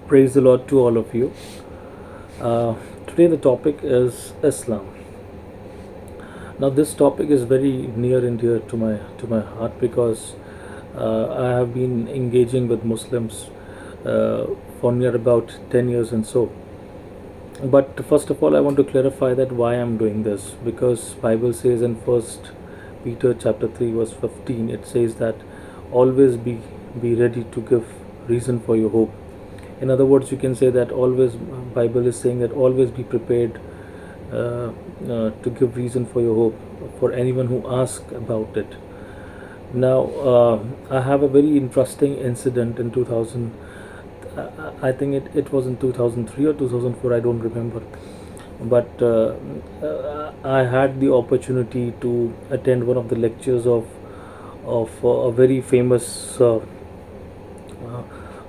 Praise the Lord to all of you. Today the topic is Islam. Now this topic is very near and dear to my heart because I have been engaging with Muslims uh, for near about 10 years and so. But first of all, I want to clarify that why I'm doing this, because Bible says in First Peter chapter 3 verse 15, it says that always be ready to give reason for your hope. In other words, you can say that always, Bible is saying that always be prepared to give reason for your hope for anyone who asks about it. Now, I have a very interesting incident in 2000. I think it was in 2003 or 2004. I don't remember. But I had the opportunity to attend one of the lectures of a very famous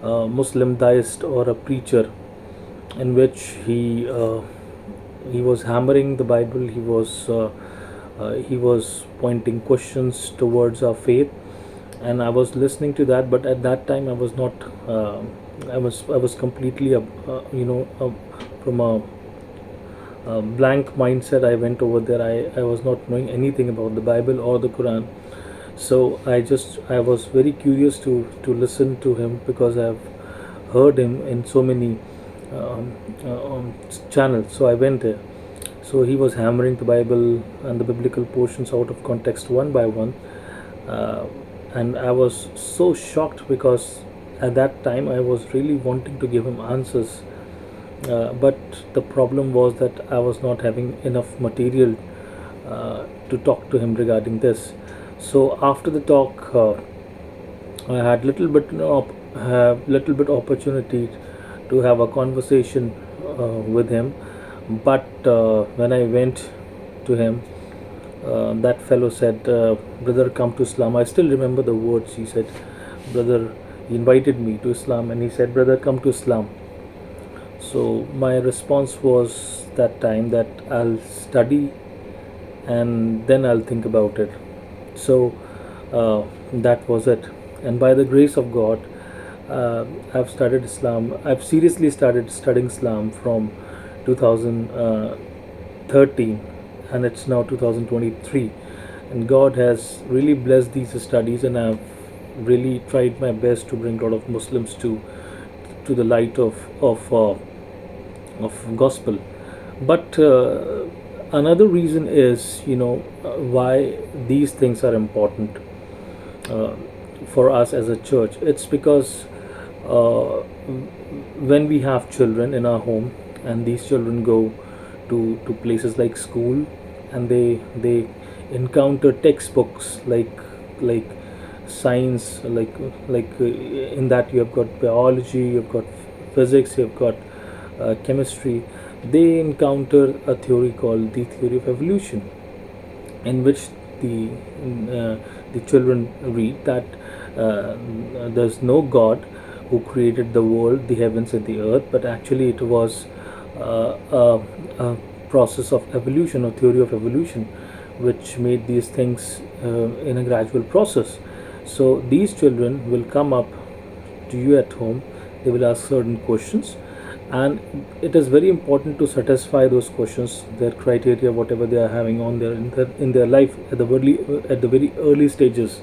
Muslim deist or a preacher, in which he was hammering the Bible. He was pointing questions towards our faith, and I was listening to that. But at that time, I was not. I was completely, from a blank mindset. I went over there. I was not knowing anything about the Bible or the Quran. So I was very curious to listen to him, because I've heard him in so many um, channels. So I went there. So he was hammering the Bible and the biblical portions out of context one by one, uh, and I was so shocked, because at that time I was really wanting to give him answers, but the problem was that I was not having enough material to talk to him regarding this. So after the talk, I had little bit opportunity to have a conversation with him. But when I went to him, that fellow said, "Brother, come to Islam." I still remember the words he said. Brother, he invited me to Islam, and he said, "Brother, come to Islam." So my response was that time that I'll study and then I'll think about it. So that was it. And by the grace of God, I've studied Islam. I've seriously started studying Islam from 2013, and it's now 2023. And God has really blessed these studies, and I've really tried my best to bring a lot of Muslims to the light of gospel. But another reason is, why these things are important uh, for us as a church. It's because uh, when we have children in our home, and these children go to places like school, and they encounter textbooks like science, in that you have got biology, you've got physics, you've got chemistry. They encounter a theory called the theory of evolution, in which the uh, the children read that there's no God who created the world, the heavens and the earth, but actually it was a process of evolution, or theory of evolution, which made these things in a gradual process. So these children will come up to you at home. They will ask certain questions, and it is very important to satisfy those questions, their criteria, whatever they are having on their in their life at the very early stages.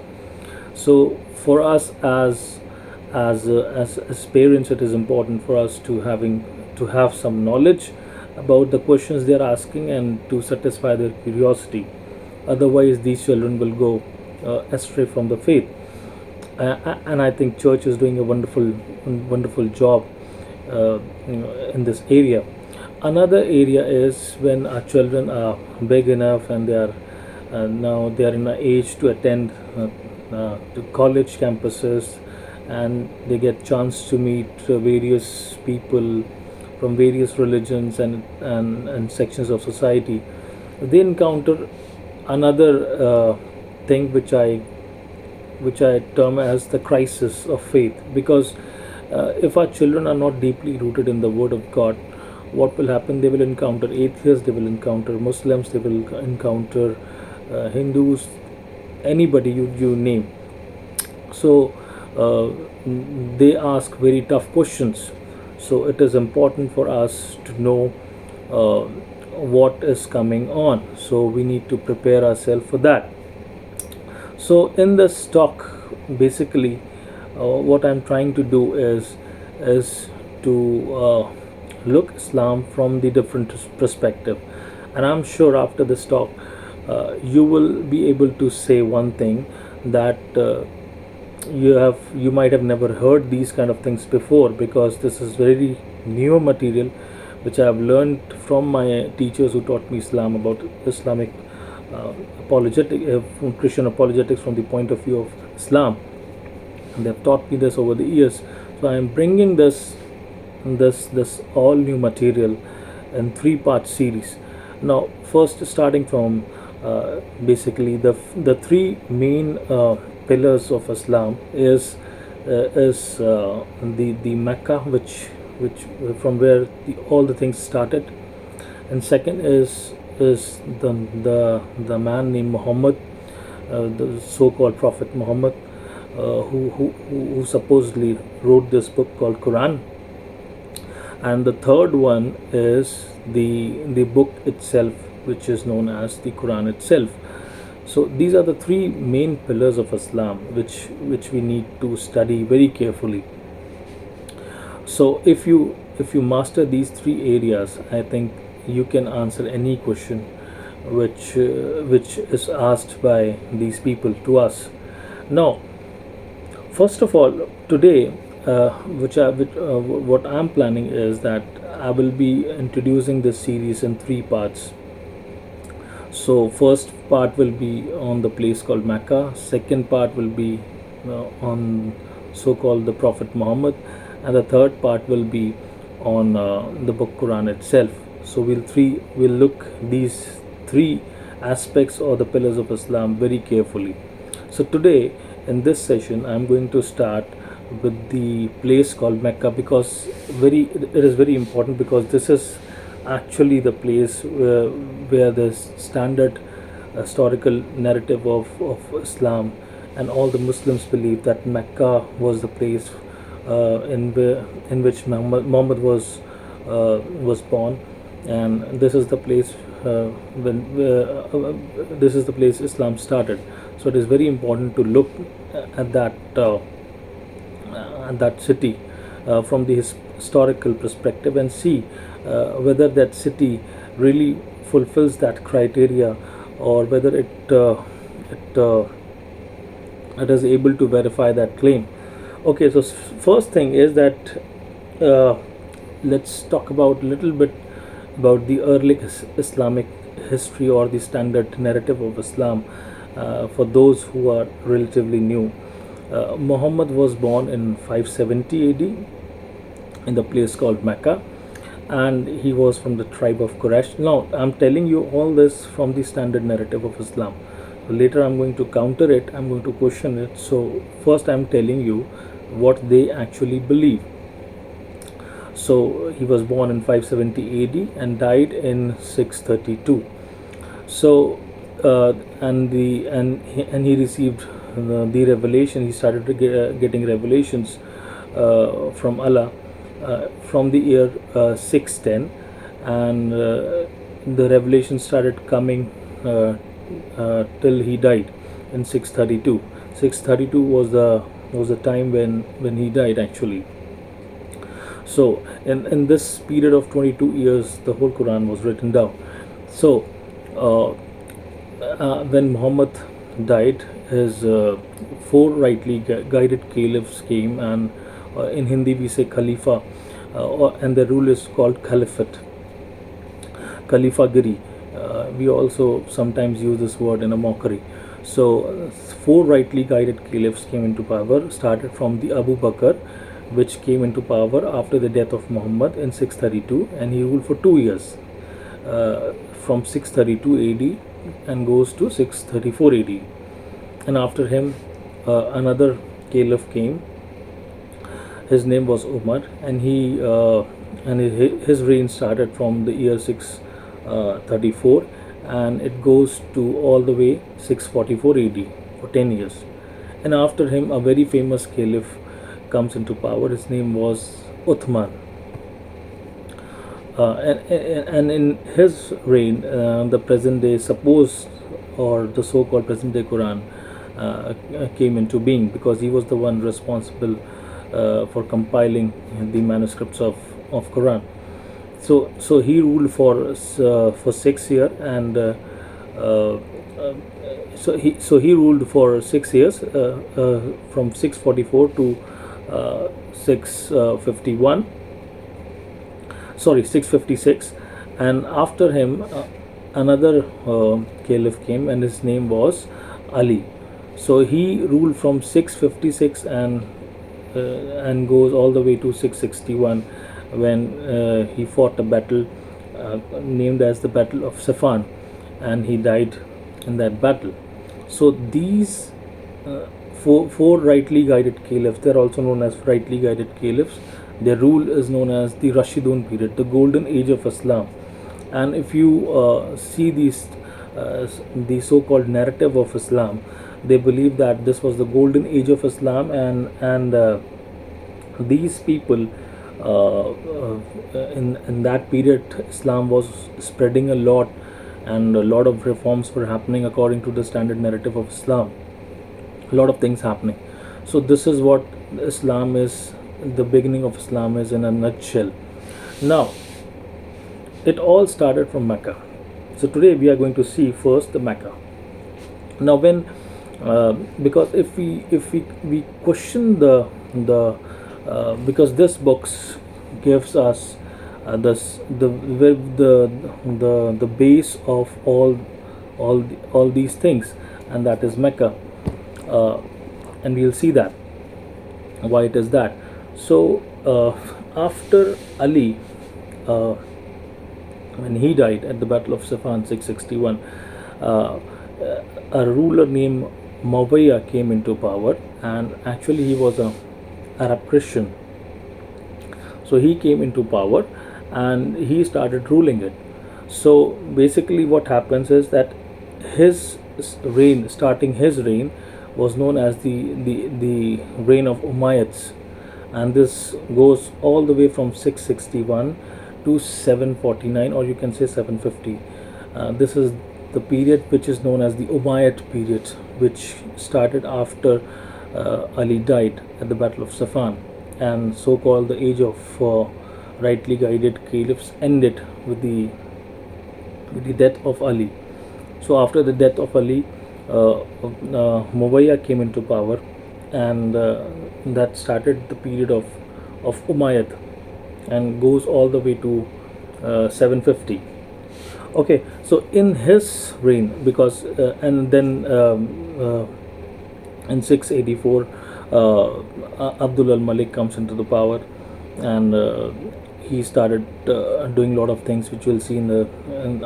So for us as parents, it is important for us to have some knowledge about the questions they are asking, and to satisfy their curiosity. Otherwise, these children will go astray from the faith. And I think church is doing a wonderful job in this area. Another area is when our children are big enough, and now they are in an age to attend to college campuses, and they get chance to meet various people from various religions and sections of society. They encounter another thing which I term as the crisis of faith, because if our children are not deeply rooted in the Word of God, what will happen? They will encounter atheists, they will encounter Muslims, they will encounter Hindus, anybody you name. So they ask very tough questions. So it is important for us to know uh, what is coming on. So we need to prepare ourselves for that. So in this talk, basically, what I'm trying to do is to look Islam from the different perspective, and I'm sure after this talk, you will be able to say one thing, that you might have never heard these kind of things before, because this is very new material which I have learned from my teachers who taught me Islam, about Islamic from Christian apologetics from the point of view of Islam. And they've taught me this over the years. So I am bringing this all new material in 3-part series. Now, first, starting from basically the three main pillars of Islam is the Mecca, which from where all the things started, and second is the man named Muhammad, the so-called Prophet Muhammad, who supposedly wrote this book called Quran, and the third one is the book itself, which is known as the Quran itself. So these are the three main pillars of Islam, which we need to study very carefully. So if you master these three areas, I think you can answer any question which is asked by these people to us. Now, first of all, today, what I'm planning is that I will be introducing this series in 3 parts. So first part will be on the place called Mecca. Second part will be on so-called the Prophet Muhammad, and the third part will be on the book Quran itself. So we'll look these three aspects or the pillars of Islam very carefully. So today in this session, I'm going to start with the place called Mecca, because it is very important, because this is actually the place where the standard historical narrative of Islam, and all the Muslims believe that Mecca was the place in which Muhammad was born, and this is the place this is the place Islam started. So it is very important to look at that city from the historical perspective, and see whether that city really fulfills that criteria, or whether it is able to verify that claim. Okay, so first thing is that let's talk about a little bit about the early Islamic history, or the standard narrative of Islam, for those who are relatively new. Muhammad was born in 570 AD in the place called Mecca, and he was from the tribe of Quraysh. Now, I'm telling you all this from the standard narrative of Islam. So later I'm going to counter it, I'm going to question it. So first I'm telling you what they actually believe. So he was born in 570 AD and died in 632. So and he received the revelation. He started getting revelations from Allah from the year 610, and the revelation started coming till he died in 632. 632 was the time when he died actually. So in this period of 22 years, the whole Quran was written down. So when Muhammad died, his 4 rightly guided caliphs came, and in Hindi we say Khalifa, and the rule is called Caliphate, Khalifagiri. We also sometimes use this word in a mockery. So 4 rightly guided caliphs came into power, started from the Abu Bakr, which came into power after the death of Muhammad in 632, and he ruled for 2 years, from 632 AD and goes to 634 AD. And after him, another caliph came. His name was Umar, and his reign started from the year 634, and it goes to all the way 644 AD for 10 years. And after him, a very famous caliph comes into power. His name was Uthman. and in his reign, the present day supposed, or the so-called present day Quran came into being, because he was the one responsible for compiling the manuscripts of Quran. So he ruled for 6 years, and uh, so he ruled for 6 years, from 644 to 651, sorry, 656. And after him, another caliph came, and his name was Ali. So he ruled from 656 and goes all the way to 661, when he fought a battle named as the Battle of Safan, and he died in that battle. So these four rightly guided caliphs, they are also known as rightly guided caliphs. Their rule is known as the Rashidun period, the golden age of Islam. And if you see the so-called narrative of Islam, they believe that this was the golden age of Islam, and these people, in that period, Islam was spreading a lot, and a lot of reforms were happening according to the standard narrative of Islam. A lot of things happening. So this is what Islam is. The beginning of Islam is in a nutshell. Now, it all started from Mecca. So today we are going to see first the Mecca. Now, when because if we question the because this books gives us this the base of all these things, and that is Mecca, and we'll see that why it is that. So after Ali, when he died at the Battle of Safan 661, a ruler named Muawiyah came into power, and actually he was a Arab Christian. So he came into power and he started ruling it. So basically what happens is that his starting his reign was known as the reign of Umayyads, and this goes all the way from 661 to 749, or you can say 750. This is the period which is known as the Umayyad period, which started after Ali died at the Battle of Safan, and so called the age of rightly guided caliphs ended with the death of Ali. So after the death of Ali, Muawiyah came into power, and that started the period of Umayyad, and goes all the way to 750. Okay, so in his reign, because and then in 684, Abdul al-Malik comes into the power, and he started doing a lot of things, which we'll see in the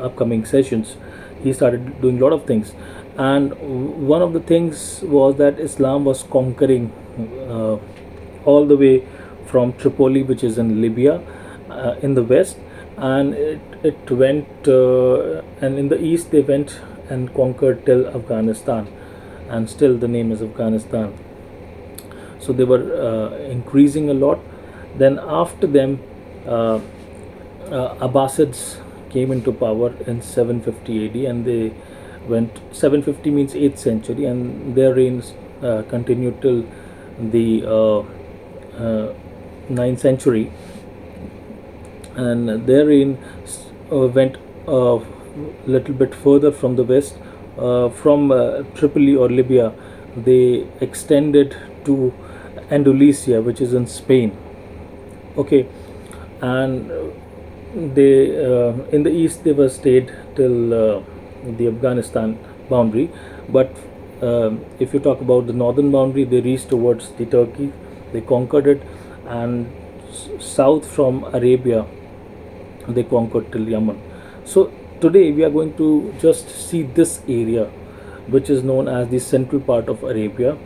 upcoming sessions. He started doing a lot of things, and one of the things was that Islam was conquering all the way from Tripoli, which is in Libya, in the west, and it went and in the east they went and conquered till Afghanistan, and still the name is Afghanistan. So they were increasing a lot. Then after them, Abbasids came into power in 750 AD, and they went 750 means 8th century, and their reigns continued till the 9th century, and their reign went a little bit further from the west, from Tripoli or Libya. They extended to Andalusia, which is in Spain. Okay, and they in the east they were stayed till the Afghanistan boundary, but if you talk about the northern boundary, they reached towards the Turkey. They conquered it, and south from Arabia they conquered till Yemen. So today we are going to just see this area, which is known as the central part of Arabia,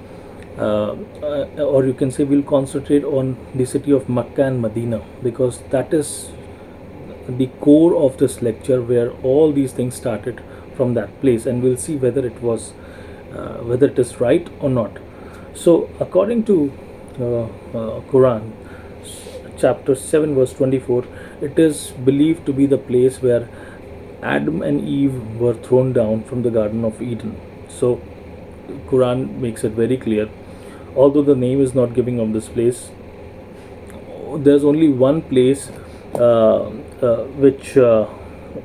or you can say we'll concentrate on the city of Mecca and Medina, because that is the core of this lecture, where all these things started from that place, and we'll see whether it was whether it is right or not. So according to Quran chapter 7 verse 24, it is believed to be the place where Adam and Eve were thrown down from the Garden of Eden. So Quran makes it very clear. Although the name is not giving of this place, there's only one place which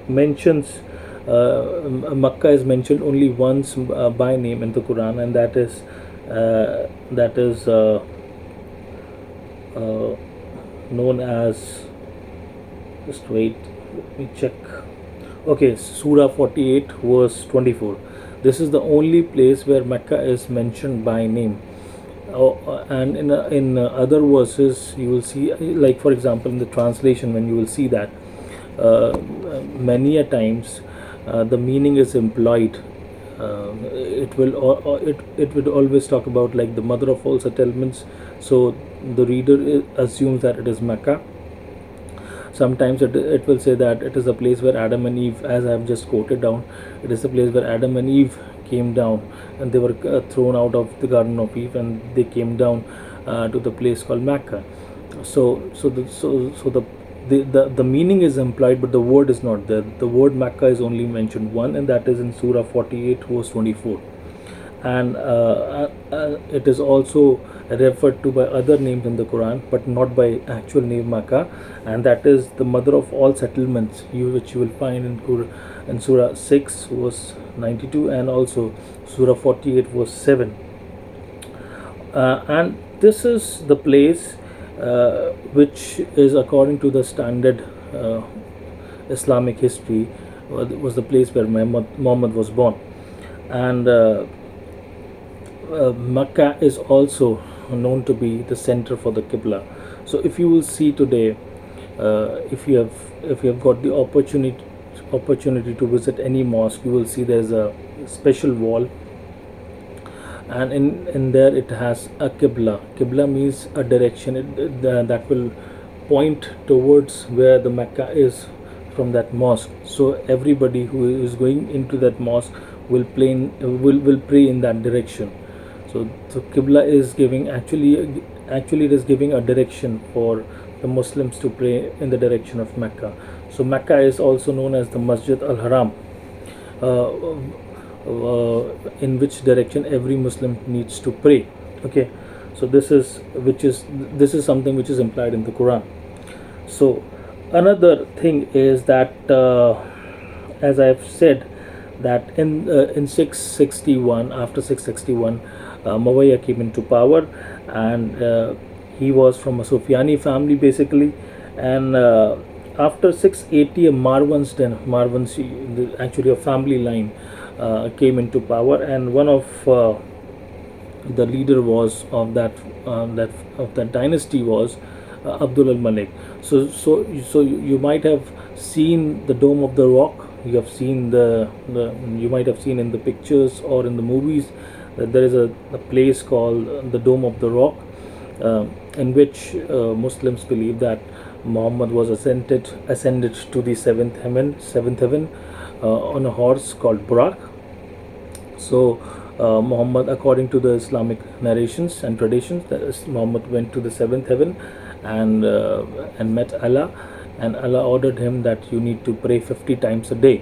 mentions Makkah is mentioned only once by name in the Quran, and that is uh, known as, just wait, let me check. Okay, Surah 48 verse 24. This is the only place where Mecca is mentioned by name. And in other verses you will see, like for example in the translation, when you will see that many a times the meaning is implied. It would always talk about like the mother of all settlements, so the reader assumes that it is Mecca. Sometimes it will say that it is a place where Adam and Eve, as I have just quoted down, it is a place where Adam and Eve came down, and they were thrown out of the Garden of Eve, and they came down to the place called Mecca. So the meaning is implied, but the word is not there. The word Mecca is only mentioned one, and that is in Surah 48 verse 24. And it is also referred to by other names in the Quran, but not by actual name Makkah, and that is the mother of all settlements, which you will find in Surah 6 verse 92, and also Surah 48 verse 7. And this is the place which is according to the standard Islamic history was the place where Muhammad was born. And Makkah is also known to be the center for the Qibla. So if you will see today, if you have got the opportunity to visit any mosque, you will see there's a special wall, and in there it has a Qibla. Qibla means a direction that will point towards where the Mecca is from that mosque. So everybody who is going into that mosque will pray in that direction. So Qibla is giving actually it is giving a direction for the Muslims to pray in the direction of Mecca. So Mecca is also known as the Masjid al-Haram, in which direction every Muslim needs to pray. Okay, so this is something which is implied in the Quran. So another thing is that, as I have said, that in 661, after 661, Muawiyah came into power, and he was from a Sufyani family basically. And after 680, a Marwan's actually a family line came into power, and one of the leader was of that dynasty was Abdul al-Malik. So you might have seen the Dome of the Rock. You have seen you might have seen in the pictures or in the movies that there is a place called the Dome of the Rock, in which Muslims believe that Muhammad was ascended to the seventh heaven on a horse called Burak. So Muhammad, according to the Islamic narrations and traditions, that Muhammad went to the seventh heaven and met Allah, and Allah ordered him that you need to pray 50 times a day.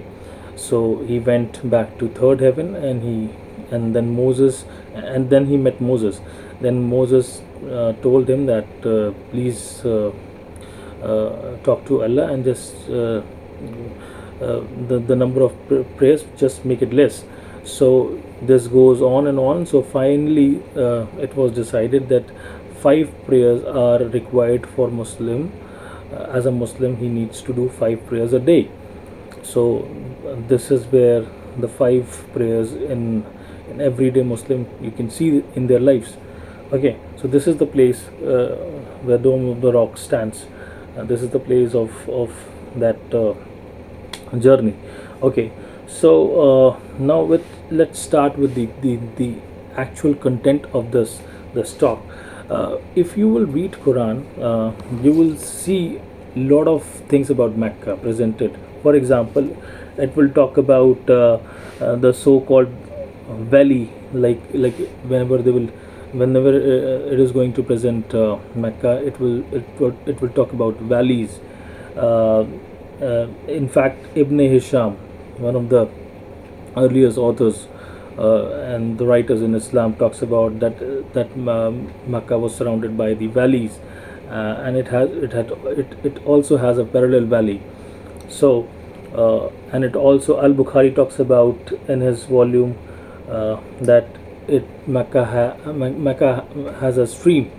So he went back to third heaven, and then he met Moses. Then Moses told him that please talk to Allah, and just the number of prayers, just make it less. So this goes on and on. So finally it was decided that 5 prayers are required for Muslim. As a Muslim, he needs to do 5 prayers a day. So this is where the 5 prayers in everyday Muslim you can see in their lives. Okay, so this is the place where Dome of the Rock stands. This is the place of that journey. Okay, so now let's start with the actual content of this talk. If you will read Quran, you will see a lot of things about Mecca presented. For example, it will talk about the so-called valley, like whenever they will whenever it is going to present Mecca, it will talk about valleys. Uh, in fact, Ibn Hisham, one of the earliest authors and the writers in Islam, talks about that Makkah was surrounded by the valleys, and it also has a parallel valley. So, and it also Al Bukhari talks about in his volume that Mecca has a stream.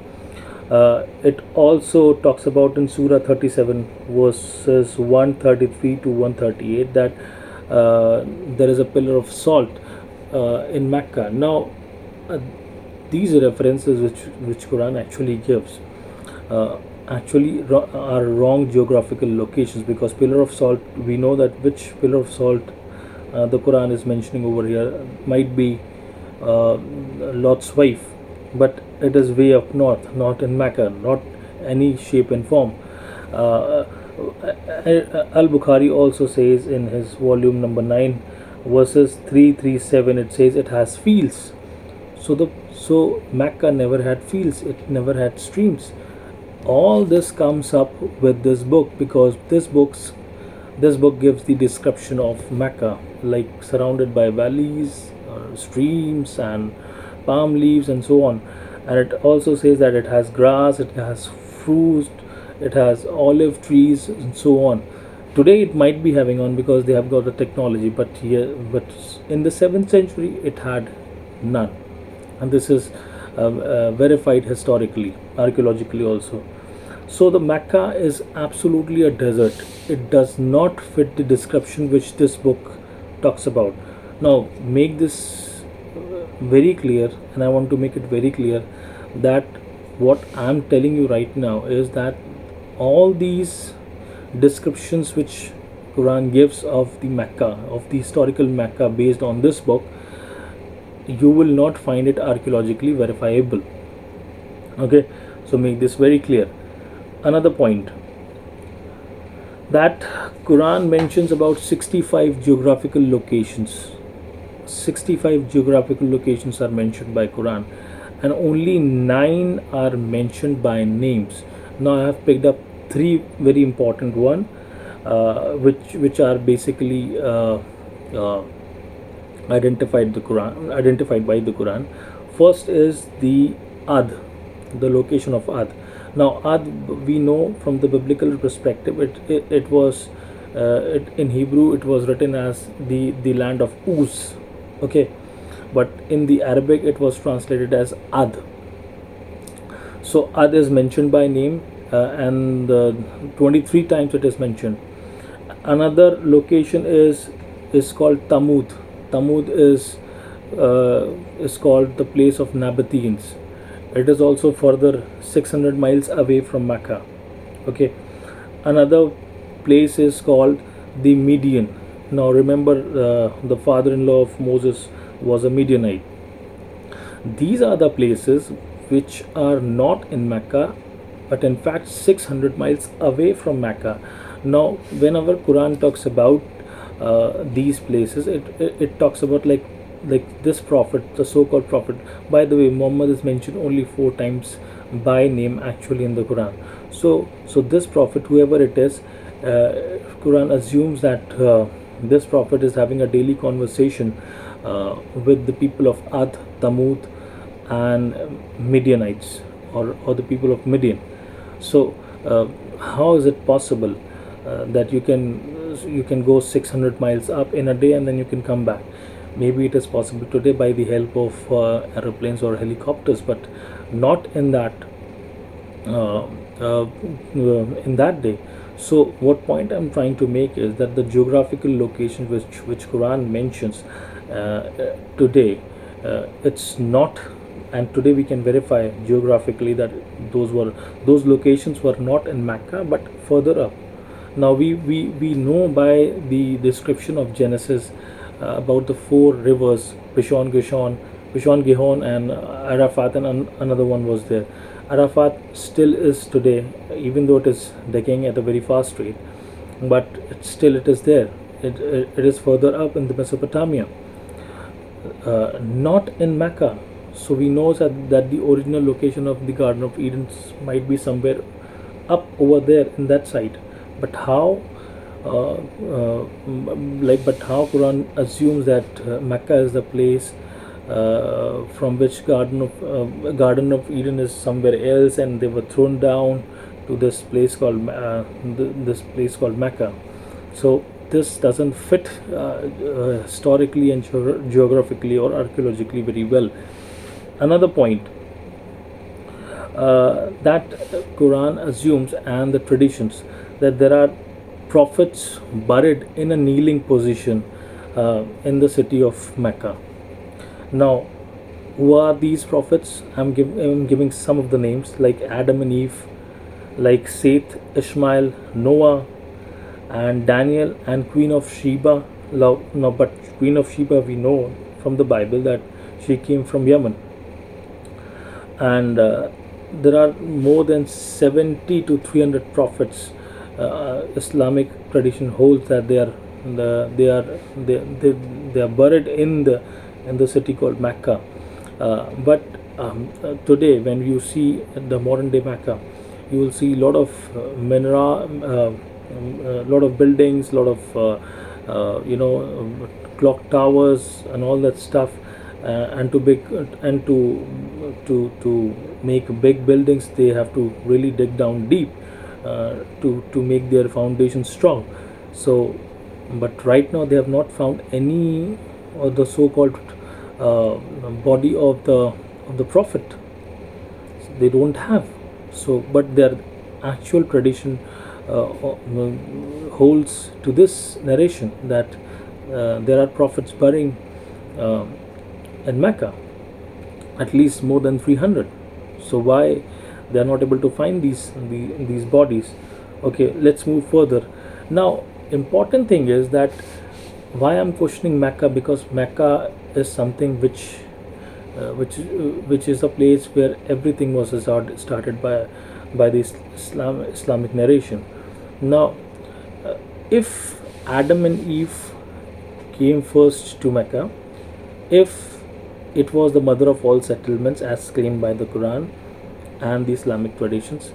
It also talks about in Surah 37 verses 133 to 138 that there is a pillar of salt in Mecca. Now, uh, these references which Quran actually gives uh, actually are wrong geographical locations, because pillar of salt, we know that which pillar of salt the Quran is mentioning over here might be Lot's wife, but it is way up north, not in Mecca, not any shape and form. Uh, Al Bukhari also says in his volume number 9, verses 337, it says it has fields. So Mecca never had fields, it never had streams. All this comes up with this book, because this book gives the description of Mecca, like surrounded by valleys, streams, and palm leaves, and so on. And it also says that it has grass, it has fruit, it has olive trees, and so on. Today it might be having on because they have got the technology, but here, but in the 7th century it had none, and this is verified historically, archaeologically also. So the Mecca is absolutely a desert. It does not fit the description which this book talks about. Now, make this very clear, and I want to make it very clear that what I'm telling you right now is that all these descriptions which Quran gives of the Mecca, of the historical Mecca based on this book, you will not find it archaeologically verifiable. Okay, so make this very clear. Another point, that Quran mentions about 65 geographical locations. 65 geographical locations are mentioned by Quran, and only 9 are mentioned by names. Now I have picked up 3 very important one, which are basically identified by the Quran. First is the Ad, the location of Ad. Now, Ad, we know from the biblical perspective, it was in Hebrew it was written as the land of Uz, okay, but in the Arabic it was translated as Ad. So Ad is mentioned by name, and 23 times it is mentioned. Another location is called Tamud. Tamud is called the place of Nabateans. It is also further 600 miles away from Mecca. Okay. Another place is called the Midian. Now remember, the father-in-law of Moses was a Midianite. These are the places which are not in Mecca, but in fact 600 miles away from Mecca. Now, whenever Quran talks about these places, it talks about like this prophet, the so-called prophet. By the way, Muhammad is mentioned only 4 times by name actually in the Quran. So this prophet, whoever it is, Quran assumes that this prophet is having a daily conversation with the people of Ad, Tamud, and Midianites, or the people of Midian. So how is it possible that you can go 600 miles up in a day and then you can come back? Maybe it is possible today by the help of aeroplanes or helicopters, but not in that in that day. So what point I'm trying to make is that the geographical location which Quran mentions today, it's not, and today we can verify geographically that those locations were not in Mecca but further up. Now we know by the description of Genesis about the 4 rivers, Pishon, Gihon, and Arafat, and another one was there. Arafat still is today, even though it is decaying at a very fast rate, but it is there. It is further up in the Mesopotamia, not in Mecca. So we know that the original location of the Garden of Eden might be somewhere up over there in that side. But how, but how Quran assumes that Mecca is the place from which Garden of Eden is somewhere else, and they were thrown down to this place called Mecca. So this doesn't fit historically and geographically or archaeologically very well. Another point that Quran assumes, and the traditions, that there are prophets buried in a kneeling position in the city of Mecca. Now, who are these prophets? I'm giving some of the names, like Adam and Eve, like Seth, Ishmael, Noah, and Daniel, and Queen of Sheba. No, but Queen of Sheba, we know from the Bible that she came from Yemen. And there are more than 70 to 300 prophets. Islamic tradition holds that they are buried in the city called Mecca. But today, when you see the modern day Mecca, you will see a lot of lot of buildings, lot of clock towers and all that stuff. And to make big buildings, they have to really dig down deep to make their foundation strong. So, but right now they have not found any of the so-called body of the prophet. They don't have. So, but their actual tradition holds to this narration that there are prophets burying in Mecca, at least more than 300. So why they are not able to find these bodies? Okay, let's move further. Now, important thing is that why I'm questioning Mecca, because Mecca is something which is a place where everything was started by the Islamic narration. Now, if Adam and Eve came first to Mecca, if it was the mother of all settlements as claimed by the Quran and the Islamic traditions,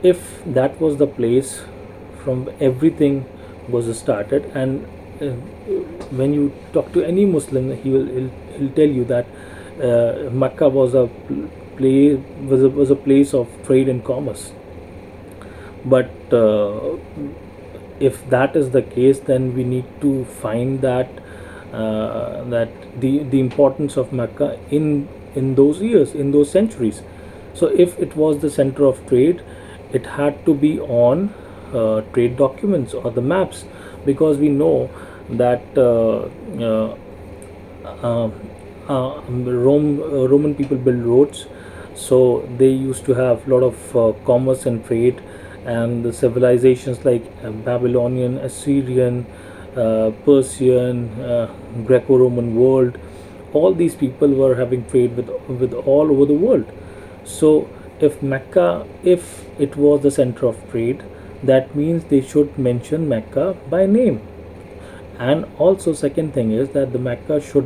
if that was the place from everything was started, and when you talk to any Muslim, he'll tell you that Mecca was a place of trade and commerce. But if that is the case, then we need to find that the importance of Mecca in those years, in those centuries. So if it was the center of trade, it had to be on trade documents or the maps, because we know that Roman people built roads, so they used to have a lot of commerce and trade, and the civilizations like Babylonian, Assyrian, Persian, Greco-Roman world, all these people were having trade with all over the world. So if Mecca, if it was the center of trade, that means they should mention Mecca by name. And also, second thing is that the Mecca should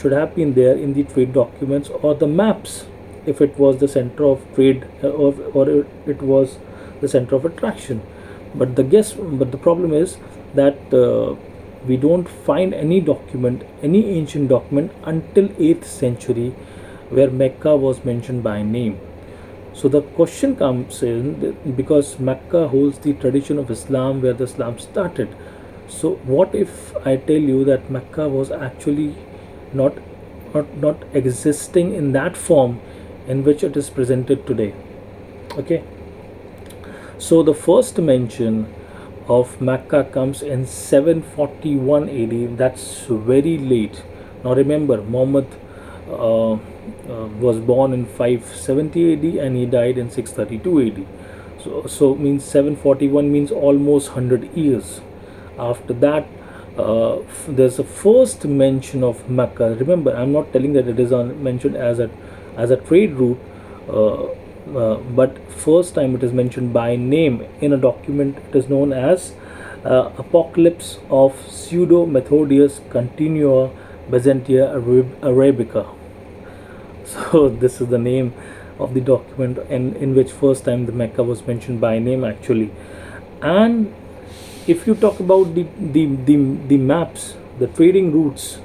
have been there in the trade documents or the maps, if it was the center of trade, or it was the center of attraction. But the problem is that we don't find any document, any ancient document until 8th century where Mecca was mentioned by name. So the question comes in, because Mecca holds the tradition of Islam where the Islam started. So what if I tell you that Mecca was actually not existing in that form in which it is presented today? Okay. So the first mention of Mecca comes in 741 AD. That's very late. Now remember, Muhammad was born in 570 AD and he died in 632 AD. So means 741 means almost 100 years. After that, there's a first mention of Mecca. Remember, I'm not telling that it is mentioned as a trade route, but first time it is mentioned by name in a document. It is known as Apocalypse of Pseudo Methodius Continua Byzantia Arabica. So this is the name of the document, and in which first time the Mecca was mentioned by name actually. And if you talk about the maps, the trading routes,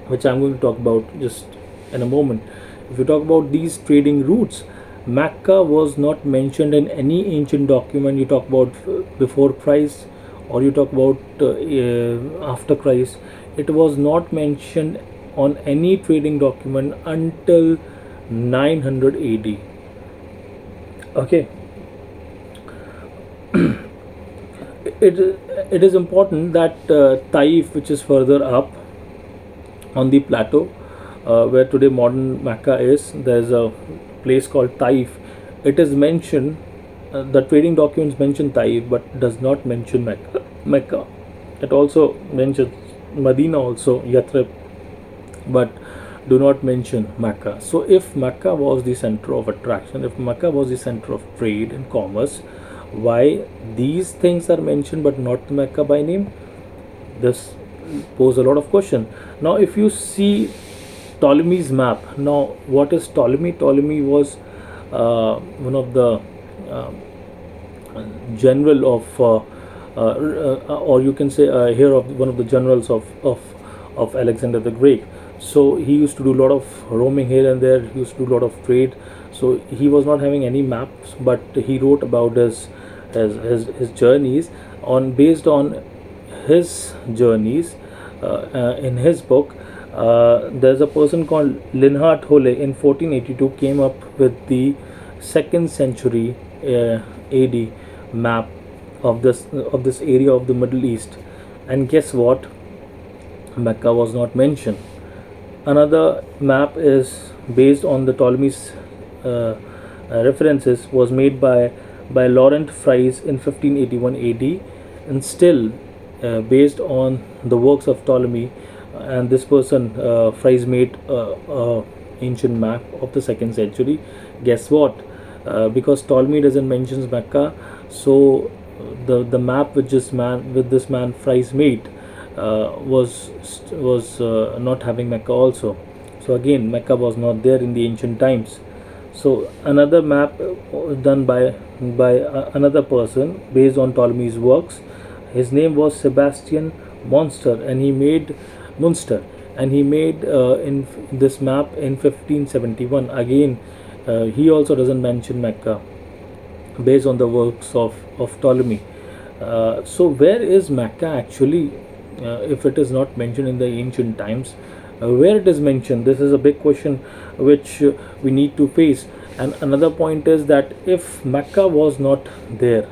which I'm going to talk about just in a moment. If you talk about these trading routes, Mecca was not mentioned in any ancient document. You talk about before Christ, or you talk about after Christ. It was not mentioned on any trading document until 900 AD. Okay, it it is important that Taif, which is further up on the plateau where today modern Mecca is, there's a place called Taif. It is mentioned, the trading documents mention Taif but does not mention Mecca. It also mentions Medina, also Yathrib, but do not mention Mecca. So if Mecca was the center of attraction, if Mecca was the center of trade and commerce, why these things are mentioned but not Mecca by name? This pose a lot of question. Now if you see Ptolemy's map, now what is Ptolemy? Ptolemy was one of the uh, general of or you can say here of one of the generals of Alexander the Great. So he used to do a lot of roaming here and there. He used to do a lot of trade. So he was not having any maps, but he wrote about his journeys. On based on his journeys, in his book, there's a person called Linhart Hole in 1482 came up with the second century AD map of this area of the Middle East, and guess what? Mecca was not mentioned. Another map is based on the Ptolemy's references, was made by Laurent Fries in 1581 AD, and still based on the works of Ptolemy. And this person Fries made a ancient map of the second century. Guess what? Because Ptolemy doesn't mention Mecca, so the map which this man Fries made was not having Mecca also. So again, Mecca was not there in the ancient times. So another map done by another person based on Ptolemy's works. His name was Sebastian Monster, and he made Munster, and he made in this map in 1571. Again, he also doesn't mention Mecca based on the works of Ptolemy. So where is Mecca actually, if it is not mentioned in the ancient times? Where it is mentioned, this is a big question which we need to face. And another point is that if Mecca was not there,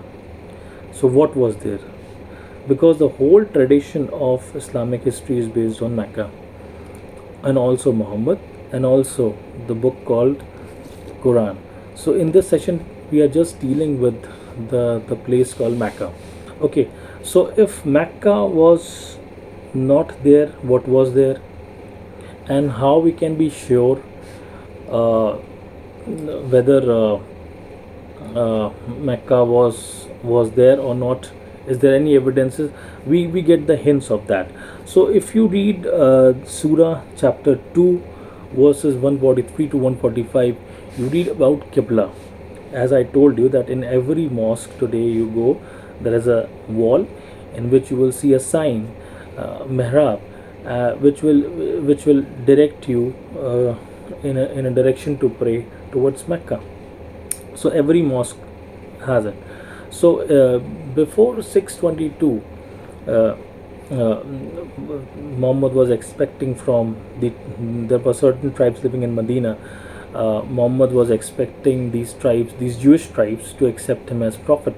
so what was there? Because the whole tradition of Islamic history is based on Mecca, and also Muhammad, and also the book called Quran. So in this session we are just dealing with the place called Mecca. Okay, so if Mecca was not there, what was there? And how we can be sure uh, whether Mecca was there or not? Is there any evidences? We get the hints of that. So if you read Surah chapter 2 verses 143 to 145, you read about Qibla. As I told you that in every mosque today you go, there is a wall in which you will see a sign, mihrab, which will direct you in a direction to pray towards Mecca. So every mosque has it. So before 622, uh, Muhammad was expecting from there were certain tribes living in Medina. Muhammad was expecting these tribes, these Jewish tribes, to accept him as prophet,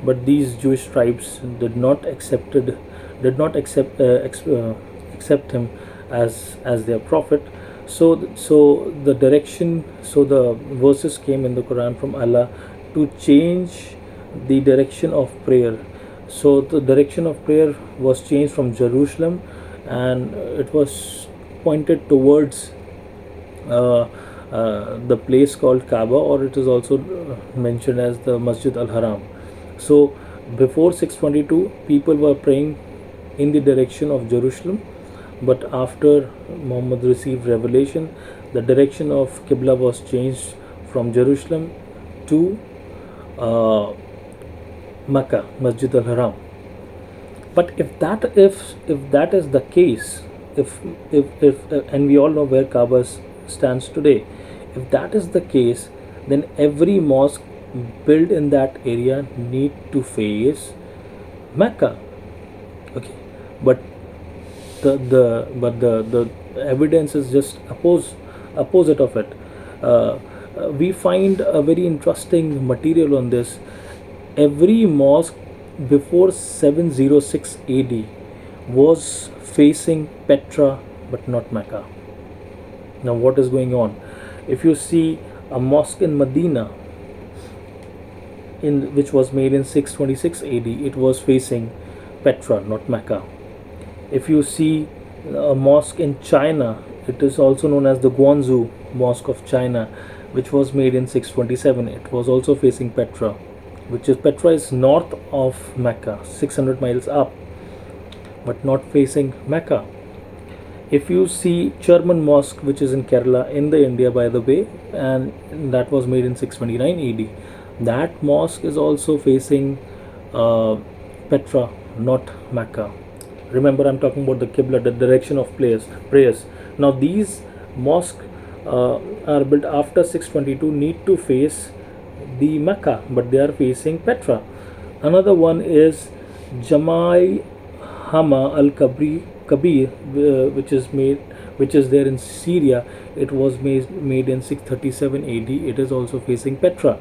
but these Jewish tribes did not accept him as their prophet. So the direction, so the verses came in the Quran from Allah to change the direction of prayer. So the direction of prayer was changed from Jerusalem, and it was pointed towards the place called Kaaba, or it is also mentioned as the Masjid al-Haram. So before 622, people were praying in the direction of Jerusalem, but after Muhammad received revelation, the direction of Qibla was changed from Jerusalem to uh, Mecca, Masjid al-Haram. But if that is the case, if and we all know where Kaaba stands today, if that is the case, then every mosque built in that area need to face Mecca. Okay, but the evidence is just opposite of it. We find a very interesting material on this. Every mosque before 706 AD was facing Petra but not Mecca. Now, what is going on? If you see a mosque in Medina, which was made in 626 AD, it was facing Petra, not Mecca. If you see a mosque in China, it is also known as the Guangzhou Mosque of China, which was made in 627. It was also facing Petra, which is Petra is north of Mecca, 600 miles up, but not facing Mecca. If you see German Mosque, which is in Kerala, in the India, by the way, and that was made in 629 AD, that mosque is also facing Petra, not Mecca. Remember, I'm talking about the Qibla, the direction of prayers. Now, these mosques are built after 622, need to face the Mecca, but they are facing Petra. Another one is Jamai Hama al Kabir, which is there in Syria. It was made in 637 AD. It is also facing Petra.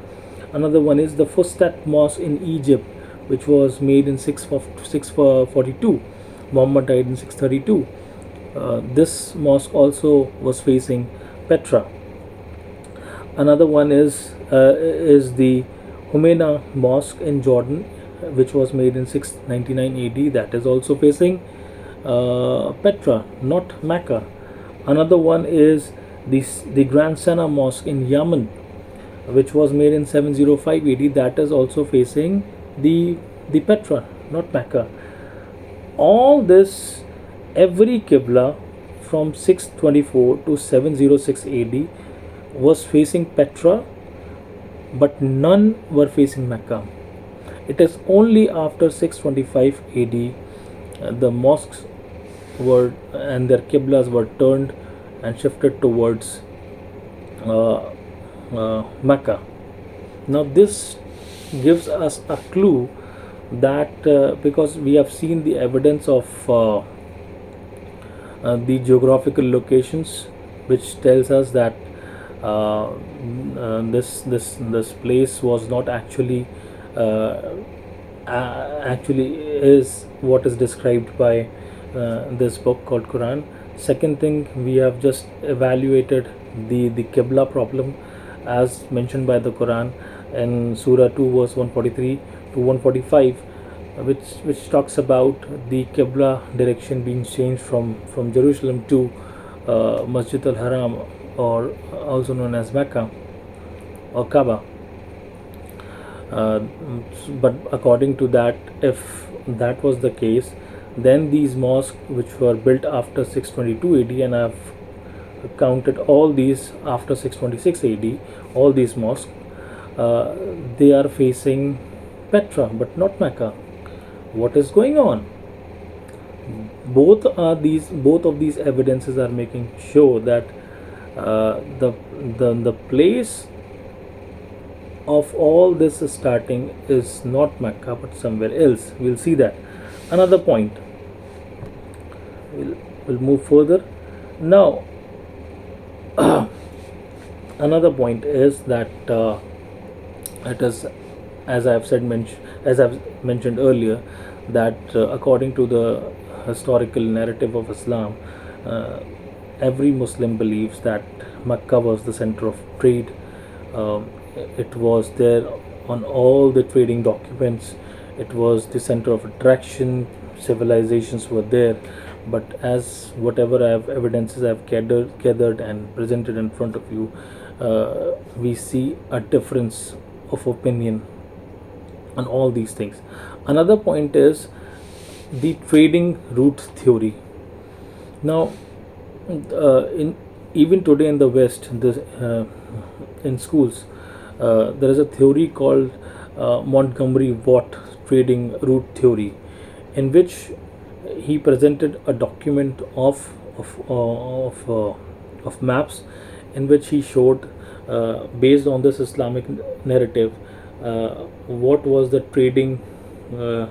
Another one is the Fustat Mosque in Egypt, which was made in 642. Muhammad died in 632. This mosque also was facing Petra. Another one is the Humaina Mosque in Jordan, which was made in 699 AD. That is also facing Petra, not Mecca. Another one is the Grand Sana Mosque in Yemen, which was made in 705 AD. That is also facing the Petra, not Mecca. All this, every Qibla from 624 to 706 AD was facing Petra, but none were facing Mecca. It is only after 625 AD the mosques were and their Qiblas were turned and shifted towards Mecca. Now, this gives us a clue that because we have seen the evidence of the geographical locations, which tells us that this place was not actually is what is described by this book called Quran. Second thing, we have just evaluated the Qibla problem as mentioned by the Quran in Surah 2 verse 143 to 145, which talks about the Qibla direction being changed from Jerusalem to Masjid al-Haram, or also known as Mecca or Kaaba. But according to that, if that was the case, then these mosques which were built after 622 AD, and I've counted all these after 626 AD, all these mosques, they are facing Petra but not Mecca. What is going on? Both of these evidences are making sure that the place of all this starting is not Mecca but somewhere else. We'll see that. Another point. We'll move further. Now, another point is that it is, as I've mentioned earlier, that according to the historical narrative of Islam, every Muslim believes that Mecca was the center of trade. It was there on all the trading documents. It was the center of attraction. Civilizations were there. But as whatever evidences I've gathered and presented in front of you, we see a difference of opinion on all these things. Another point is the trading route theory. Now, even today in the West, in schools, there is a theory called Montgomery Watt trading route theory, in which he presented a document of maps, in which he showed, based on this Islamic narrative, what was the trading uh,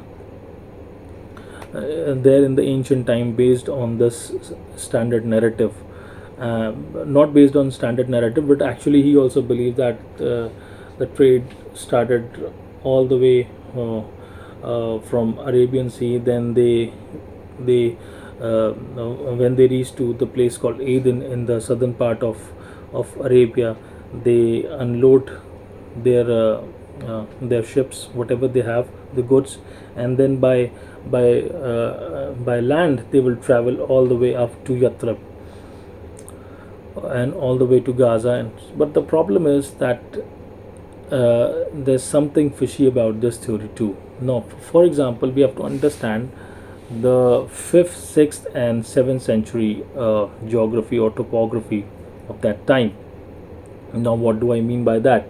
there in the ancient time based on this standard narrative. Not based on standard narrative, but actually he also believed that the trade started all the way from Arabian Sea. Then they when they reached to the place called Aden in the southern part of Arabia, they unload their ships, whatever they have, the goods, and then by land they will travel all the way up to Yathrib and all the way to Gaza. And but the problem is that there's something fishy about this theory too. Now, for example, we have to understand the 5th, 6th, and 7th century geography or topography of that time. Now, what do I mean by that?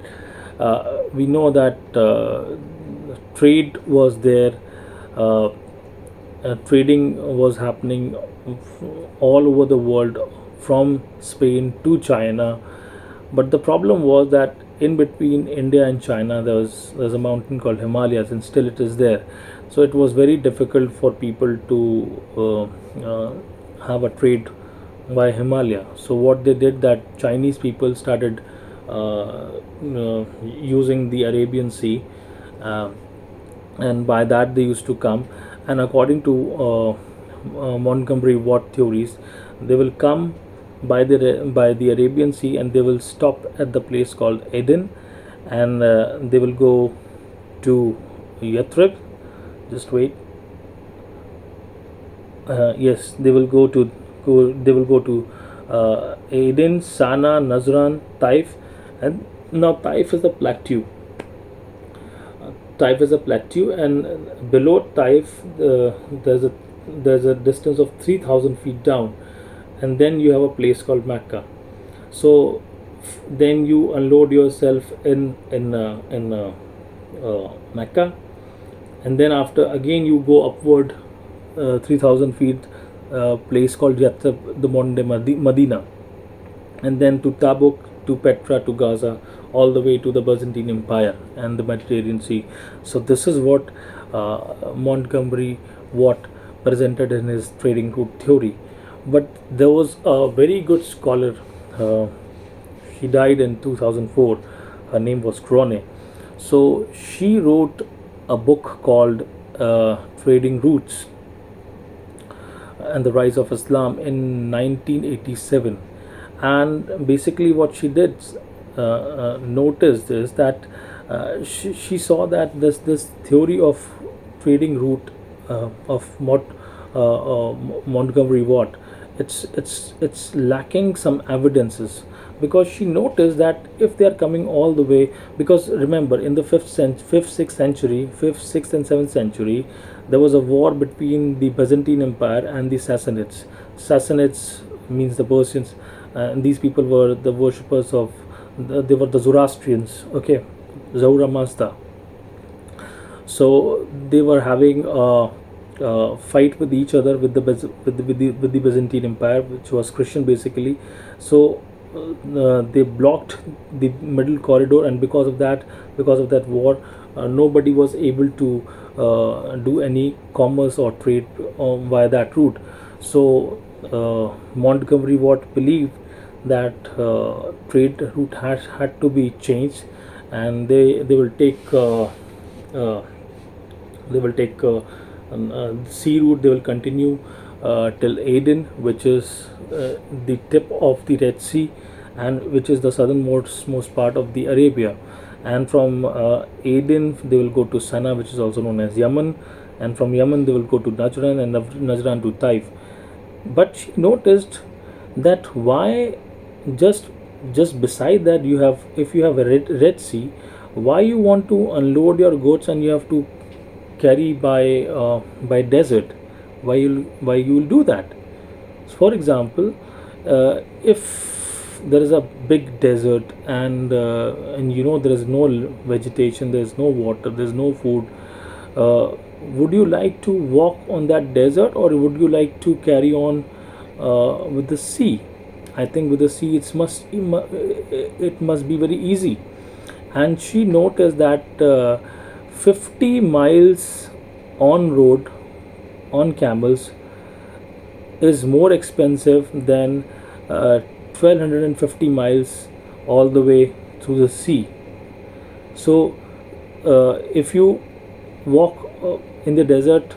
We know that trade was there, uh, trading was happening all over the world, from Spain to China. But the problem was that in between India and China, there's a mountain called Himalayas, and still it is there. So it was very difficult for people to have a trade by Himalaya. So what they did, that Chinese people started using the Arabian Sea, uh, and by that they used to come. And according to Montgomery Watt theories, they will come by the Arabian Sea, and they will stop at the place called Aden, and they will go to Yathrib. Just wait. Yes, they will go to Aden, Sana, Nazran, Taif, and now Taif is a plateau. Taif is a plateau, and below Taif, there's a distance of 3,000 feet down, and then you have a place called Mecca. So then you unload yourself in Mecca, and then after again you go upward 3,000 feet, place called Yathrib, the modern day Medina, and then to Tabuk, to Petra, to Gaza, all the way to the Byzantine Empire and the Mediterranean Sea. So this is what Montgomery Watt presented in his trading route theory. But there was a very good scholar. She died in 2004. Her name was Crone. So she wrote a book called Trading Routes and the Rise of Islam in 1987. And basically, what she did noticed is that she saw that this theory of trading route Montgomery Watt, it's lacking some evidences, because she noticed that if they are coming all the way, because remember, in the 5th, 6th century, 5th, 6th, and 7th century, there was a war between the Byzantine Empire and the Sassanids. Sassanids means the Persians, and these people were the worshippers of, they were the Zoroastrians, okay, Zahura Mazda. So they were having a fight with each other with the Byzantine Empire, which was Christian basically. So they blocked the middle corridor, and because of that war, nobody was able to do any commerce or trade via that route. So Montgomery Watt believed that trade route had to be changed, and they will take sea route. They will continue till Aden, which is the tip of the Red Sea, and which is the southernmost part of the Arabia. And from Aden they will go to Sana, which is also known as Yemen, and from Yemen they will go to Najran, and Najran to Taif. But she noticed that why just beside that, if you have a Red Sea, why you want to unload your goods and you have to carry by desert? Why you will do that? For example, if there is a big desert, and there is no vegetation, there is no water, there is no food, uh, would you like to walk on that desert, or would you like to carry on with the sea? I think with the sea it must be very easy. And she noticed that 50 miles on road on camels is more expensive than 1250 miles all the way through the sea. So if you walk in the desert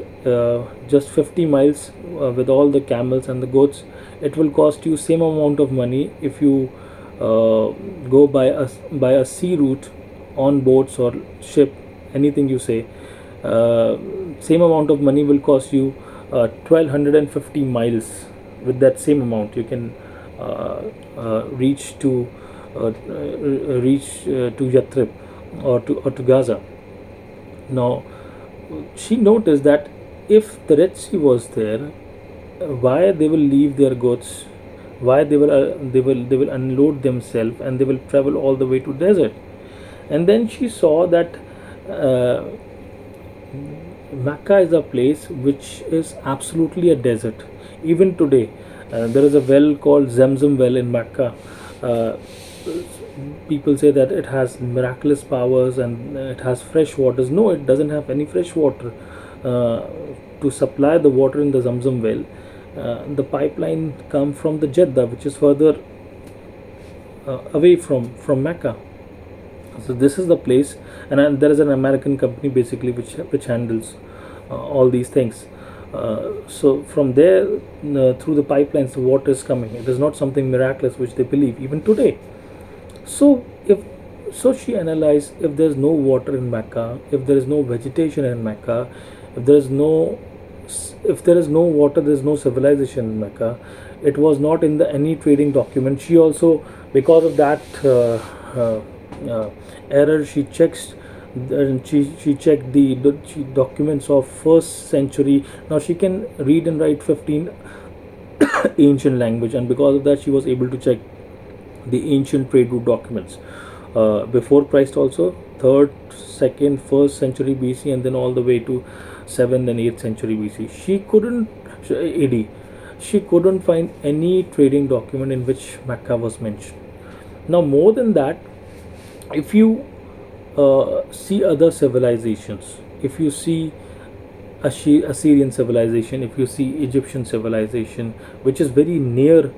just 50 miles with all the camels and the goats, it will cost you same amount of money if you go by a sea route on boats or ship, anything you say. uh, Same amount of money will cost you 1250 miles. With that same amount you can uh, reach to Yathrib or to Gaza. Now she noticed that if the Red Sea was there, why they will leave their goats, why they will unload themselves and they will travel all the way to desert. And then she saw that uh, Mecca is a place which is absolutely a desert. Even today, there is a well called Zamzam well in Mecca. Uh, People say that it has miraculous powers and it has fresh waters. No, it doesn't have any fresh water. Uh, to supply the water in the Zamzam well, the pipeline come from the Jeddah, which is further away from Mecca. So this is the place, and there is an American company basically which handles all these things. So from there, through the pipelines, the water is coming. It is not something miraculous which they believe even today. So if so, she analyzed, if there is no water in Mecca, if there is no vegetation in Mecca, if there is no if there is no water, there is no civilization in Mecca. It was not in the any trading document. She also, because of that uh, uh, error, she checks. And she checked the documents of first century. Now she can read and write 15 ancient language, and because of that she was able to check the ancient trade route documents before Christ also, 3rd, 2nd, 1st century BC, and then all the way to 7th and 8th century BC. She couldn't AD. She couldn't find any trading document in which Mecca was mentioned. Now, more than that, if you see other civilizations, if you see Assyrian civilization, if you see Egyptian civilization, which is very near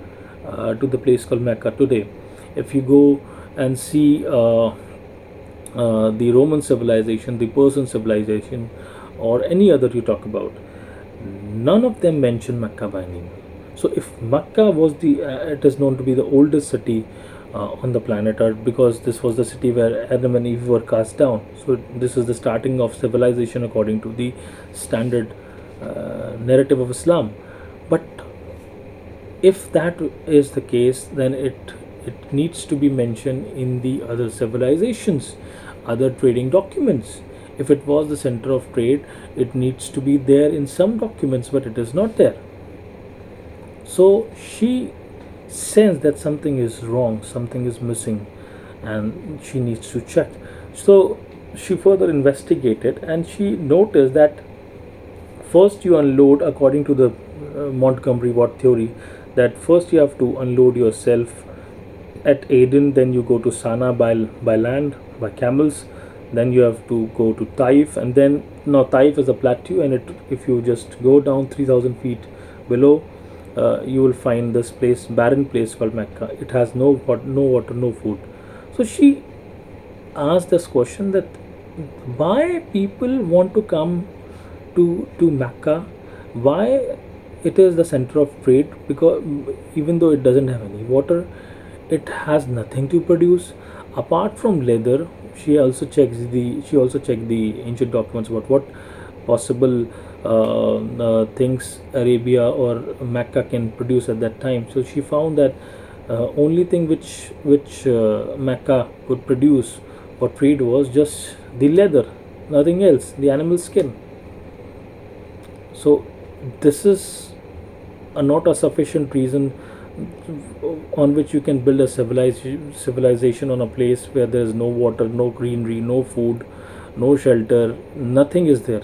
to the place called Mecca today, if you go and see the Roman civilization, the Persian civilization, or any other you talk about, none of them mention Mecca by name. So if Mecca was it is known to be the oldest city on the planet Earth, because this was the city where Adam and Eve were cast down. So this is the starting of civilization according to the standard narrative of Islam. But if that is the case, then it needs to be mentioned in the other civilizations, other trading documents. If it was the center of trade, it needs to be there in some documents, but it is not there. So she sensed that something is wrong, something is missing, and she needs to check. So she further investigated, and she noticed that first you unload, according to the Montgomery Watt theory, that first you have to unload yourself at Aden, then you go to Sana by land, by camels, then you have to go to Taif, and then now Taif is a plateau, and if you just go down 3000 feet below, you will find this barren place called Mecca. It has no water, no food. So she asked this question, that why people want to come to Mecca, why it is the center of trade, because even though it doesn't have any water, it has nothing to produce apart from leather. She also checked the ancient documents about what possible things Arabia or Mecca can produce at that time. So she found that only thing which Mecca could produce for trade was just the leather, nothing else, the animal skin. So this is not a sufficient reason on which you can build a civilization on a place where there is no water, no greenery, no food, no shelter, nothing is there.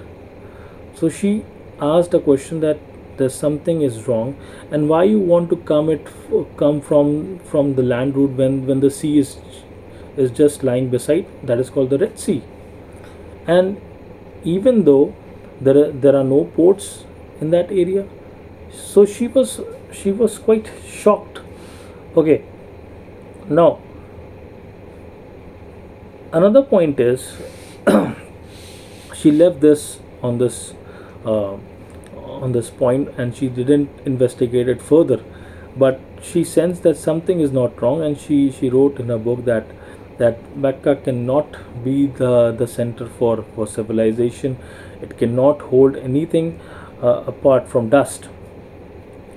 So she asked a question that there's something is wrong, and why you want to come from the land route when the sea is just lying beside, that is called the Red Sea. And even though there are no ports in that area, so she was quite shocked. Okay, now another point is she left this uh, on this point, and she didn't investigate it further, but she sensed that something is not wrong, and she wrote in her book that Mecca cannot be the center for civilization. It cannot hold anything apart from dust.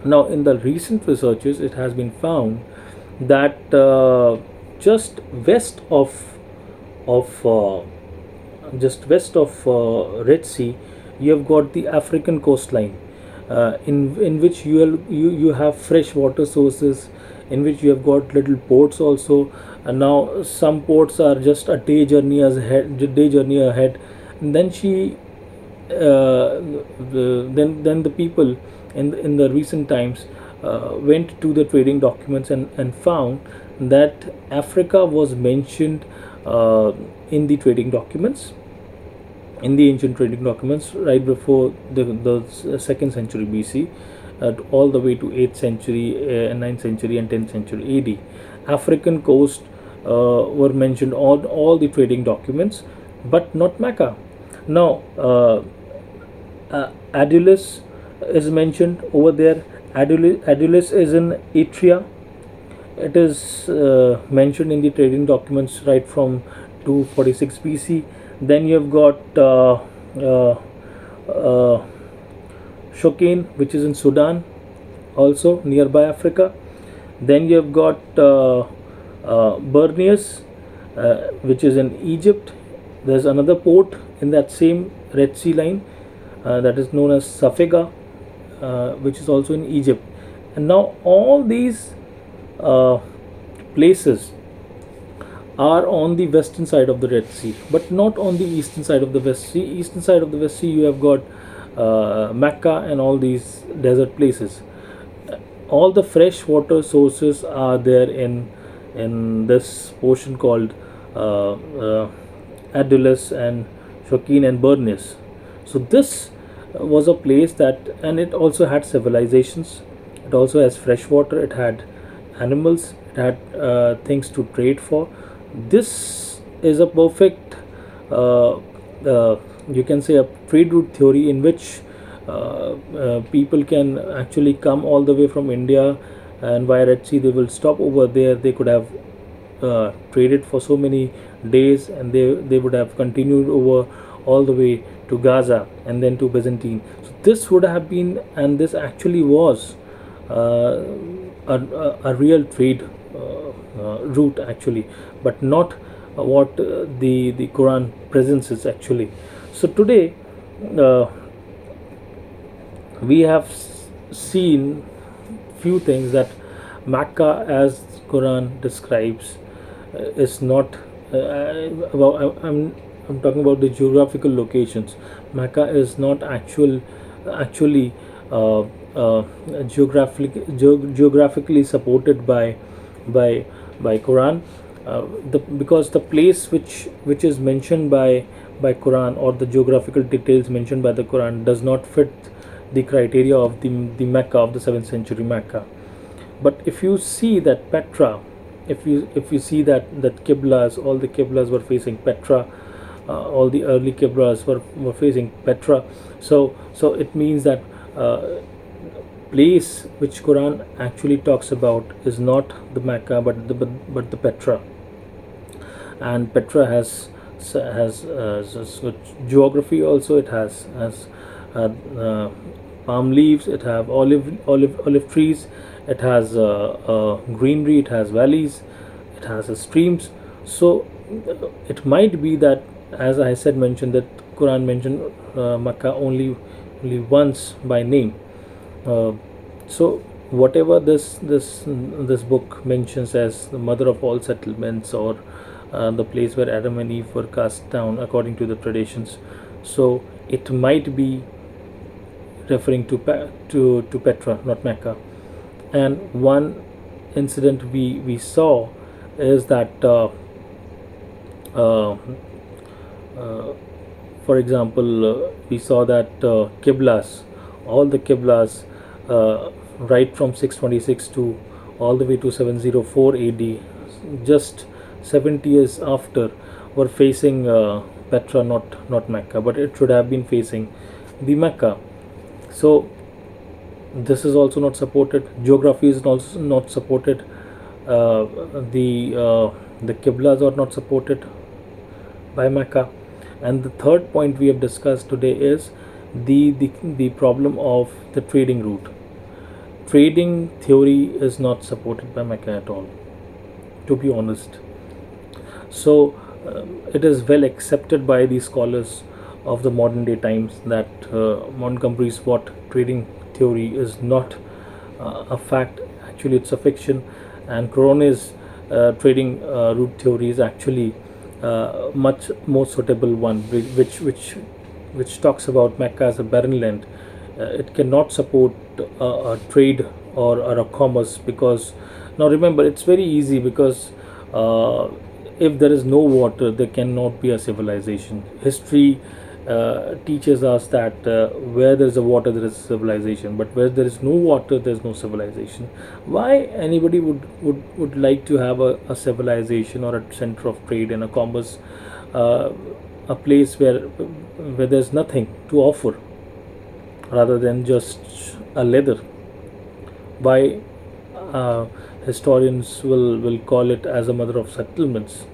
Now, in the recent researches, it has been found that just west of just west of Red Sea, you have got the African coastline, in which you have fresh water sources, in which you have got little ports also. And now some ports are just a day journey ahead. And then then the people in the recent times went to the trading documents and found that Africa was mentioned in the trading documents, in the ancient trading documents, right before the second century BC, all the way to 8th century, 9th century, and 10th century AD. African coast were mentioned on all the trading documents, but not Mecca. Now, Adulis is mentioned over there. Adulis is in Etria. It is mentioned in the trading documents right from 246 BC. Then you have got Shokin, which is in Sudan, also nearby Africa. Then you have got Bernius, which is in Egypt. There's another port in that same Red Sea line, that is known as Safega, which is also in Egypt. And now all these places are on the western side of the Red Sea, but not on the eastern side of the West Sea. Eastern side of the West Sea, you have got Mecca and all these desert places. All the fresh water sources are there in this portion called Adulis and Shokin and Bernius. So this was a place that, and it also had civilizations. It also has fresh water. It had animals. It had things to trade for. This is a perfect, you can say, a trade route theory in which people can actually come all the way from India, and via Red Sea they will stop over there. They could have traded for so many days, and they would have continued over all the way to Gaza and then to Byzantine. So this would have been, and this actually was a real trade route actually, but not what the Quran presents is actually. So today we have seen few things that Mecca, as Quran describes, is not. I'm talking about the geographical locations. Mecca is not actually geographically supported by Quran, because the place which is mentioned by Quran, or the geographical details mentioned by the Quran, does not fit the criteria of the Mecca of the 7th century Mecca. But if you see that Petra, if you see that Qiblas, all the Qiblas were facing Petra, all the early Qiblas were facing Petra. So it means that place which Quran actually talks about is not the Mecca, but the Petra. And Petra has geography also. It has palm leaves. It have olive trees. It has greenery. It has valleys. It has streams. So it might be that, as I said, mentioned that Quran mentioned Makkah only once by name. So whatever this book mentions as the mother of all settlements, or the place where Adam and Eve were cast down according to the traditions. So it might be referring to Petra, not Mecca. And one incident we saw is that uh, uh, for example, we saw that Qiblas, all the Qiblas, right from 626 to all the way to 704 AD, just 70 years after, were facing Petra, not Mecca, but it should have been facing the Mecca. So this is also not supported. Geography is also not supported. Uh, the Qiblas are not supported by Mecca. And the third point we have discussed today is the problem of the trading route. Trading theory is not supported by Mecca at all, to be honest. So it is well accepted by the scholars of the modern day times that Montgomery Swat trading theory is not a fact. Actually, it's a fiction, and Corone's trading route theory is actually much more suitable one, which talks about Mecca as a barren land. It cannot support a trade, or a commerce, because now remember, it's very easy, because if there is no water, there cannot be a civilization. History teaches us that where there is a water, there is civilization, but where there is no water, there is no civilization. Why anybody would like to have a civilization or a center of trade and a commerce, uh, a place where there's nothing to offer rather than just a leather? Why historians will call it as a mother of settlements?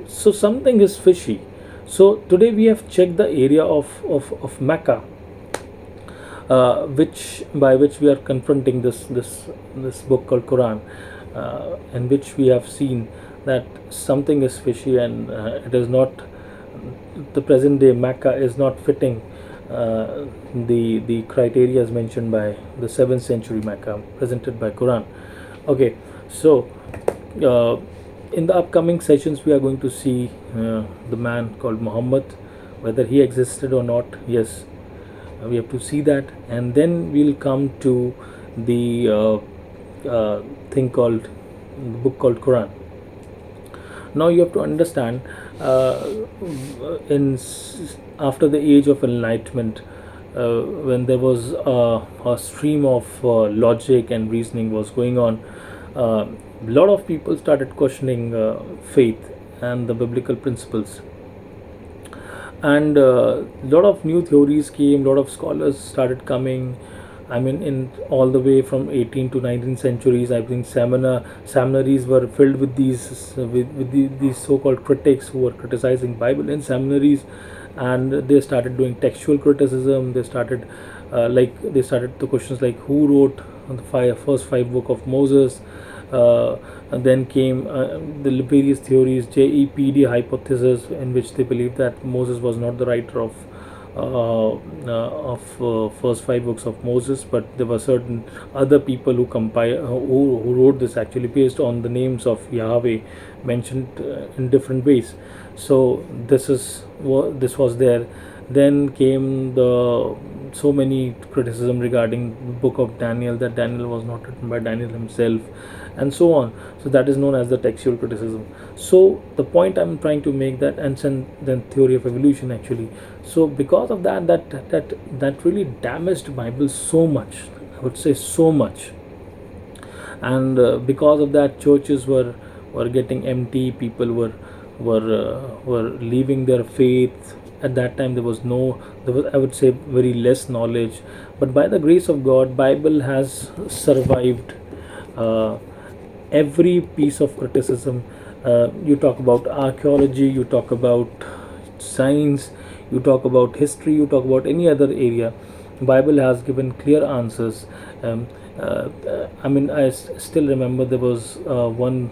So something is fishy. So today we have checked the area of Mecca, which we are confronting this book called Quran, in which we have seen that something is fishy, and it is not, the present day Mecca is not fitting the criteria as mentioned by the 7th century Mecca presented by Quran. Okay, so uh, in the upcoming sessions we are going to see the man called Muhammad, whether he existed or not. Yes, we have to see that, and then we'll come to the thing called the book called Quran. Now you have to understand, uh, after the age of enlightenment, when there was a stream of logic and reasoning was going on, a lot of people started questioning faith and the biblical principles, and a lot of new theories came, lot of scholars started coming. I mean, in all the way from 18th to 19th centuries, I think seminaries were filled with these so-called critics who were criticizing Bible in seminaries, and they started doing textual criticism. They started they started the questions like who wrote the first five book of Moses. And then came the various theories, JEPD hypothesis, in which they believed that Moses was not the writer of first five books of Moses, but there were certain other people who who wrote this actually based on the names of Yahweh mentioned in different ways. So this was there. Then came the so many criticism regarding the book of Daniel, that Daniel was not written by Daniel himself, and so on. So that is known as the textual criticism. So the point I'm trying to make, that, and then theory of evolution actually. So because of that really damaged Bible so much, I would say so much. And because of that, churches were getting empty. People were leaving their faith. At that time there was, I would say, very less knowledge, but by the grace of God, Bible has survived uh, every piece of criticism. You talk about archaeology, you talk about science, you talk about history, you talk about any other area, Bible has given clear answers. I mean, still remember there was one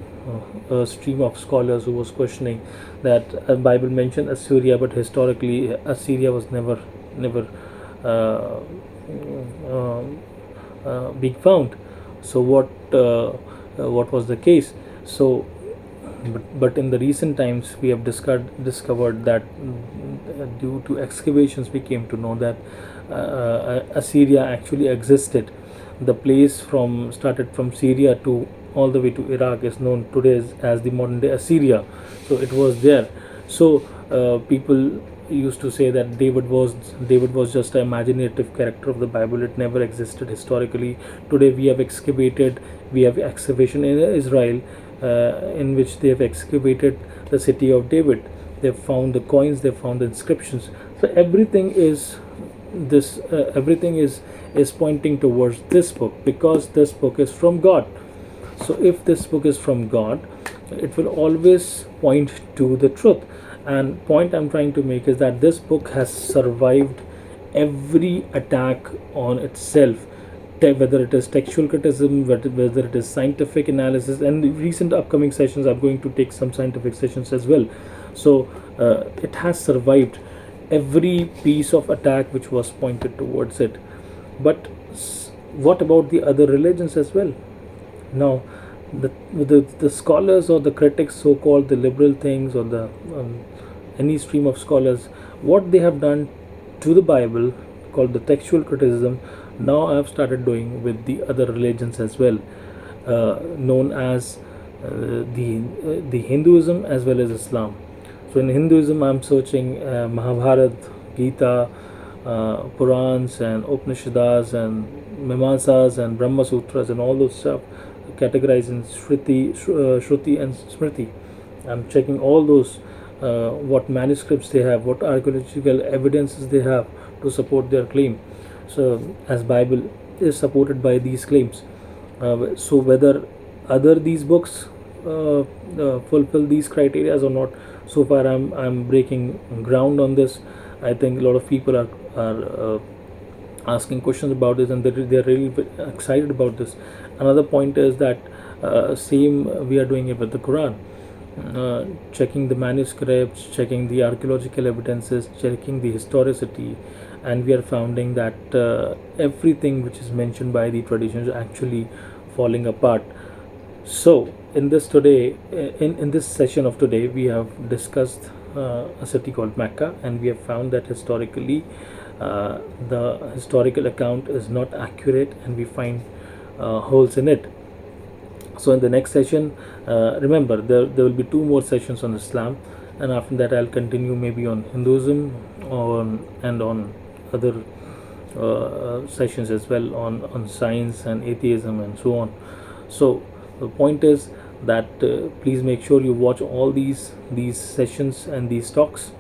stream of scholars who was questioning that Bible mentioned Assyria, but historically Assyria was never uh, being found. So what was the case? So but in the recent times we have discovered that due to excavations we came to know that Assyria actually existed. The place from started from Syria to all the way to Iraq is known today as the modern day Assyria. So it was there. So people used to say that David was just an imaginative character of the Bible. It never existed historically. Today we have excavation in Israel in which they have excavated the city of David. They've found the coins, they've found the inscriptions. So everything is pointing towards this book, because this book is from God. So if this book is from God, it will always point to the truth. And point I'm trying to make is that this book has survived every attack on itself, whether it is textual criticism, whether it is scientific analysis. And the recent upcoming sessions I'm going to take some scientific sessions as well. So it has survived every piece of attack which was pointed towards it. But what about the other religions as well? Now the scholars or the critics, so called the liberal things, or the any stream of scholars, what they have done to the Bible, called the textual criticism, now I have started doing with the other religions as well, known as the Hinduism as well as Islam. So in Hinduism, I'm searching Mahabharat, Gita, Purans and Upanishads and Mimamsas and Brahma Sutras and all those stuff, categorized in Shruti and Smriti. I'm checking all those, what manuscripts they have, what archaeological evidences they have to support their claim. So as Bible is supported by these claims. So whether other these books fulfill these criteria or not, so far I'm breaking ground on this. I think a lot of people are asking questions about this, and they're really excited about this. Another point is that same we are doing it with the Quran, checking the manuscripts, checking the archaeological evidences, checking the historicity, and we are finding that everything which is mentioned by the traditions is actually falling apart. So in this session of today, we have discussed a city called Mecca, and we have found that historically the historical account is not accurate, and we find holes in it. So in the next session, remember, there will be two more sessions on Islam, and after that I'll continue maybe on Hinduism and on other sessions as well, on science and atheism and so on. So the point is that please make sure you watch all these sessions and these talks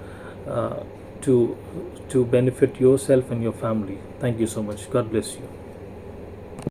to benefit yourself and your family. Thank you so much. God bless you.